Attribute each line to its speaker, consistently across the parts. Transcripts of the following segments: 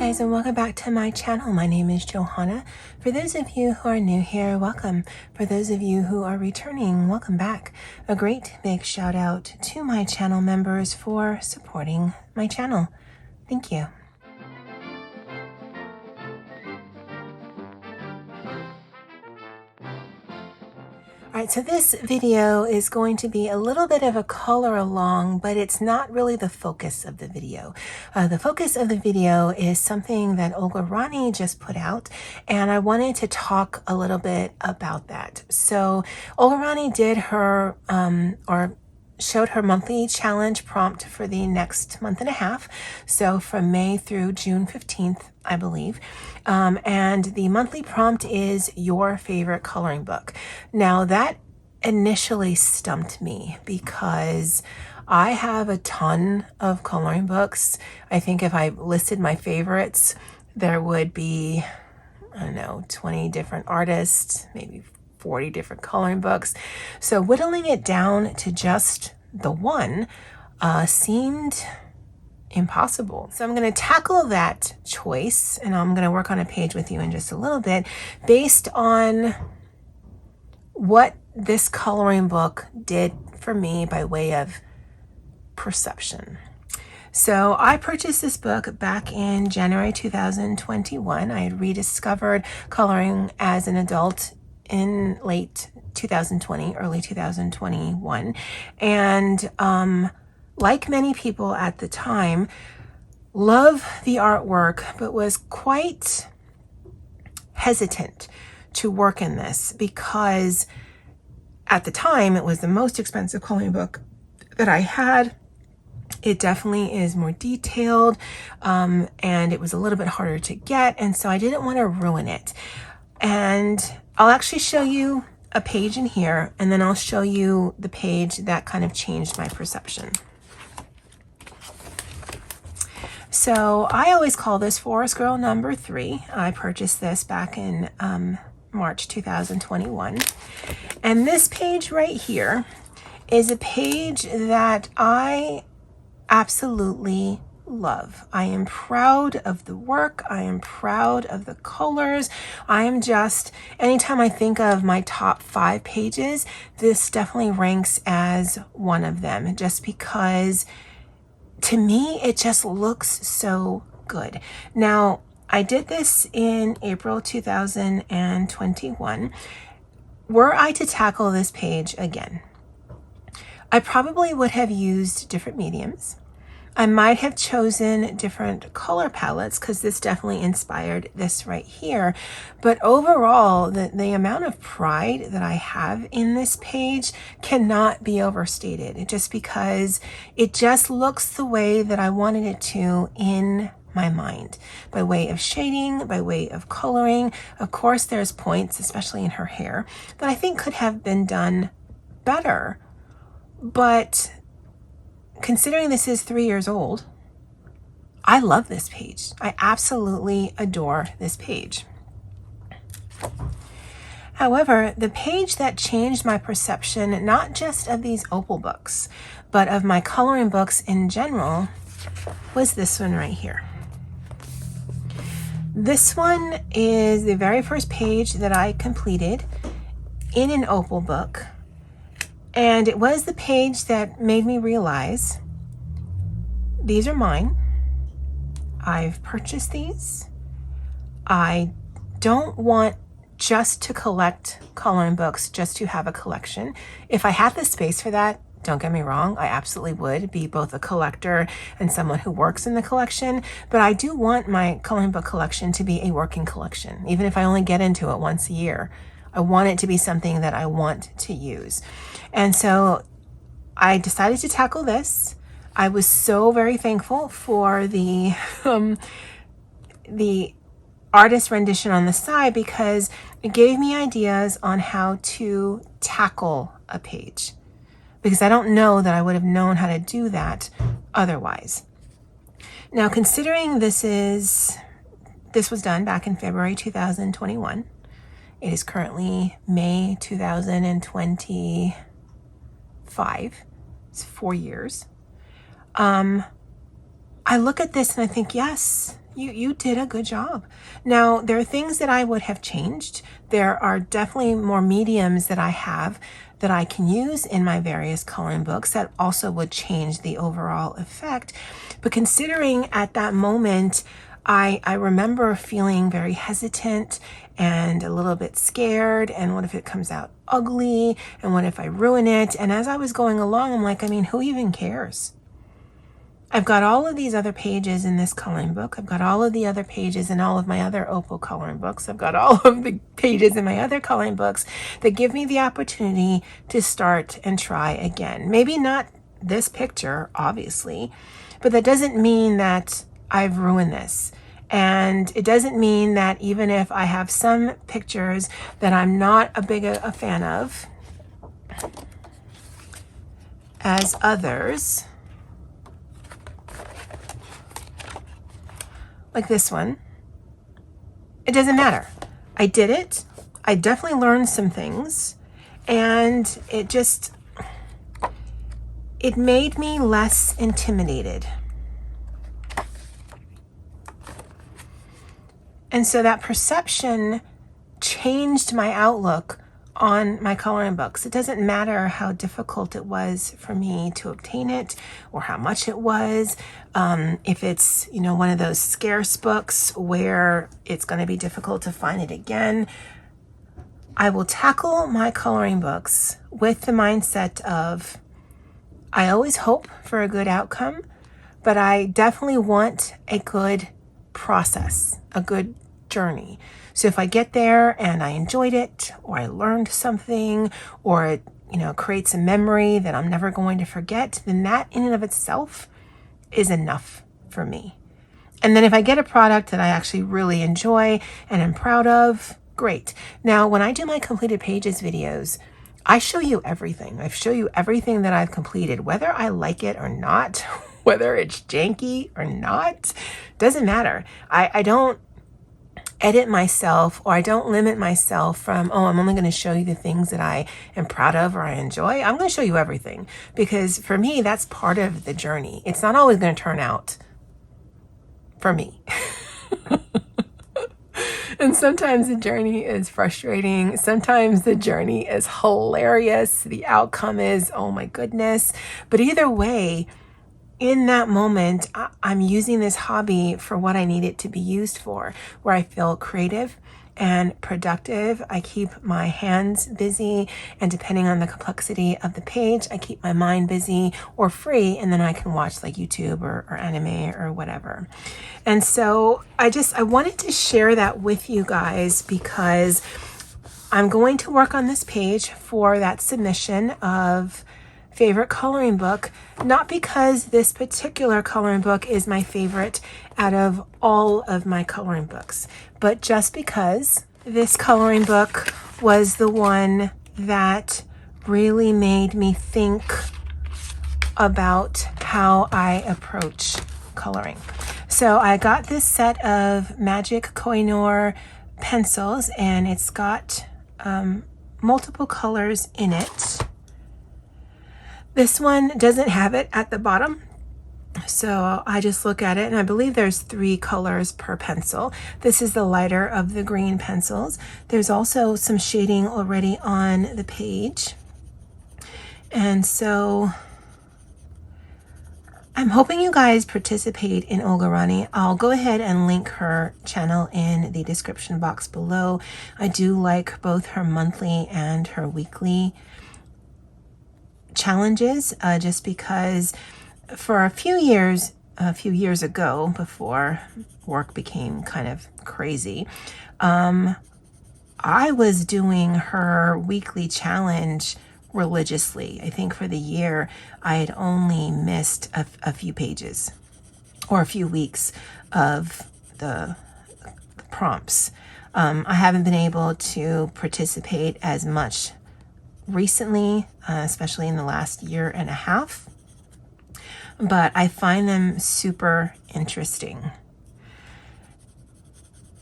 Speaker 1: guys, and welcome back to my channel. My name is Johanna. For those of you who are new here, welcome. For those of you who are returning, welcome back. A great big shout out to my channel members for supporting my channel. Thank you. Alright, so this video is going to be a little bit of a color along, but it's not really the focus of the video. The focus of the video is something that Olga just put out, and I wanted to talk a little bit about that. So Olga did her, showed her monthly challenge prompt for the next month and a half. So from May through June 15th, I believe. And the monthly prompt is your favorite coloring book. Now that initially stumped me because I have a ton of coloring books. I think if I listed my favorites, there would be, I don't know, 20 different artists, maybe 40 different coloring books. So whittling it down to just the one seemed impossible. So I'm going to tackle that choice, and I'm going to work on a page with you in just a little bit based on what this coloring book did for me by way of perception. So I purchased this book back in January 2021. I had rediscovered coloring as an adult in late 2020, early 2021. And like many people at the time, loved the artwork, but was quite hesitant to work in this because at the time it was the most expensive coloring book that I had. It definitely is more detailed, and it was a little bit harder to get, and so I didn't want to ruin it. And I'll actually show you a page in here, and then I'll show you the page that kind of changed my perception. So I always call this Forest Girl number 3. I purchased this back in March 2021. And this page right here is a page that I absolutely love. I am proud of the work. I am proud of the colors. I am just, anytime I think of my top 5 pages, this definitely ranks as one of them, just because to me, it just looks so good. Now, I did this in April 2021. Were I to tackle this page again, I probably would have used different mediums. I might have chosen different color palettes because this definitely inspired this right here. But overall, the amount of pride that I have in this page cannot be overstated, just because it just looks the way that I wanted it to in my mind, by way of shading, by way of coloring. Of course, there's points, especially in her hair, that I think could have been done better. But considering this is 3 years old, I love this page. I absolutely adore this page. However, the page that changed my perception, not just of these opal books, but of my coloring books in general, was this one right here. This one is the very first page that I completed in an opal book. And it was the page that made me realize these are mine. I've purchased these. I don't want just to collect coloring books, just to have a collection. If I had the space for that, don't get me wrong, I absolutely would be both a collector and someone who works in the collection. But I do want my coloring book collection to be a working collection, even if I only get into it once a year. I want it to be something that I want to use. And so I decided to tackle this. I was so very thankful for the artist rendition on the side because it gave me ideas on how to tackle a page, because I don't know that I would have known how to do that otherwise. Now, considering this was done back in February 2021, it is currently May 2025. It's 4 years. I look at this and I think, yes, You did a good job. Now, there are things that I would have changed. There are definitely more mediums that I have that I can use in my various coloring books that also would change the overall effect. But considering at that moment, I remember feeling very hesitant and a little bit scared. And what if it comes out ugly? And what if I ruin it? And as I was going along, I'm like, I mean, who even cares? I've got all of these other pages in this coloring book. I've got all of the other pages in all of my other opal coloring books. I've got all of the pages in my other coloring books that give me the opportunity to start and try again. Maybe not this picture, obviously, but that doesn't mean that I've ruined this. And it doesn't mean that even if I have some pictures that I'm not a fan of as others, like this one, it doesn't matter. I did it. I definitely learned some things, and it made me less intimidated. And so that perception changed my outlook on my coloring books. It doesn't matter how difficult it was for me to obtain it or how much it was. If it's, one of those scarce books where it's going to be difficult to find it again, I will tackle my coloring books with the mindset of, I always hope for a good outcome, but I definitely want a good process, a good journey. So if I get there and I enjoyed it, or I learned something, or it, creates a memory that I'm never going to forget, then that in and of itself is enough for me. And then if I get a product that I actually really enjoy and am proud of, great. Now, when I do my completed pages videos, I show you everything. I show you everything that I've completed, whether I like it or not, whether it's janky or not, doesn't matter. I don't edit myself, or I don't limit myself from, I'm only going to show you the things that I am proud of or I enjoy. I'm going to show you everything, because for me, that's part of the journey. It's not always going to turn out for me. And sometimes the journey is frustrating. Sometimes the journey is hilarious. The outcome is, oh my goodness. But either way, in that moment, I'm using this hobby for what I need it to be used for, where I feel creative and productive. I keep my hands busy, and depending on the complexity of the page, I keep my mind busy or free, and then I can watch like YouTube or anime or whatever. And so I wanted to share that with you guys, because I'm going to work on this page for that submission of favorite coloring book, not because this particular coloring book is my favorite out of all of my coloring books, but just because this coloring book was the one that really made me think about how I approach coloring. So I got this set of Magic Koh-i-noor pencils, and it's got multiple colors in it. This one doesn't have it at the bottom, so I just look at it, and I believe there's 3 colors per pencil. This is the lighter of the green pencils. There's also some shading already on the page. And so I'm hoping you guys participate in Olga. I'll go ahead and link her channel in the description box below. I do like both her monthly and her weekly challenges, just because for a few years ago, before work became kind of crazy, I was doing her weekly challenge religiously. I think for the year I had only missed a few pages or a few weeks of the prompts. I haven't been able to participate as much recently, especially in the last year and a half, but I find them super interesting.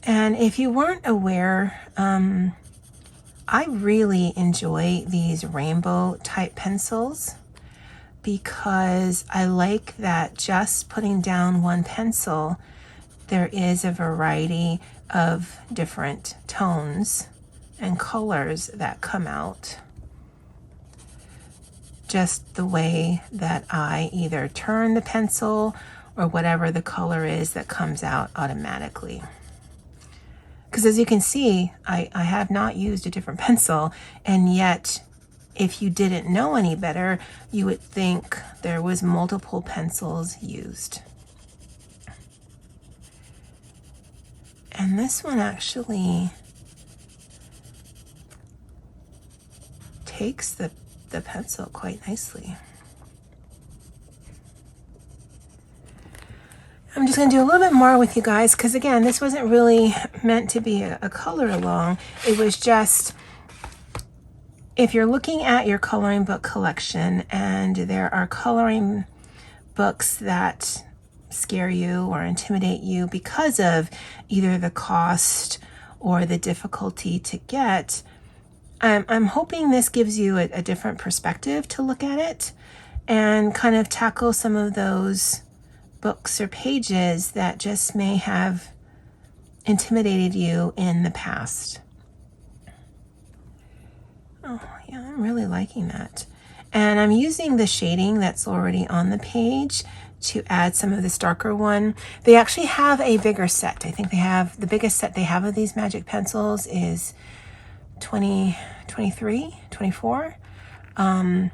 Speaker 1: And if you weren't aware, I really enjoy these rainbow type pencils, because I like that just putting down one pencil there is a variety of different tones and colors that come out just the way that I either turn the pencil or whatever the color is that comes out automatically. Because as you can see, I have not used a different pencil, and yet if you didn't know any better, you would think there was multiple pencils used. And this one actually takes the pencil quite nicely. I'm just going to do a little bit more with you guys because, again, this wasn't really meant to be a color along. It was just, if you're looking at your coloring book collection and there are coloring books that scare you or intimidate you because of either the cost or the difficulty to get, I'm hoping this gives you a different perspective to look at it and kind of tackle some of those books or pages that just may have intimidated you in the past. Oh yeah, I'm really liking that. And I'm using the shading that's already on the page to add some of this darker one. They actually have a bigger set. I think they have, the biggest set they have of these magic pencils is 23, 24. But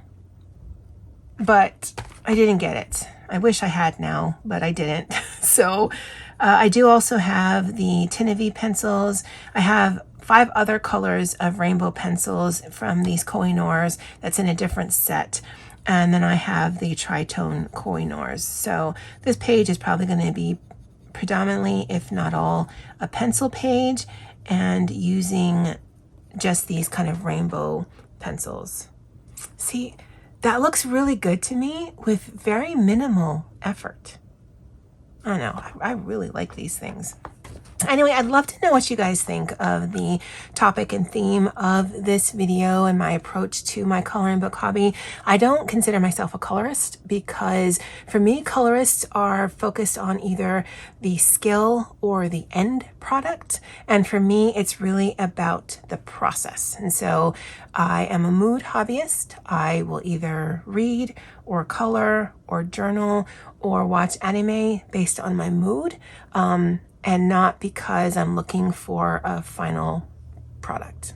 Speaker 1: I didn't get it. I wish I had now, but I didn't. So I do also have the Tinavy pencils. I have 5 other colors of rainbow pencils from these koh-i-noors that's in a different set. And then I have the tritone koh-i-noors. So this page is probably going to be predominantly, if not all, a pencil page and using just these kind of rainbow pencils. See, that looks really good to me with very minimal effort. I don't know, I really like these things. Anyway, I'd love to know what you guys think of the topic and theme of this video and my approach to my coloring book hobby. I don't consider myself a colorist because for me, colorists are focused on either the skill or the end product. And for me, it's really about the process. And so I am a mood hobbyist. I will either read or color or journal or watch anime based on my mood. And not because I'm looking for a final product.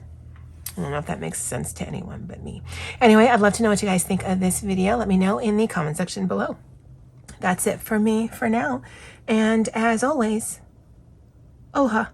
Speaker 1: I don't know if that makes sense to anyone but me. Anyway, I'd love to know what you guys think of this video. Let me know in the comment section below. That's it for me for now. And as always, aloha.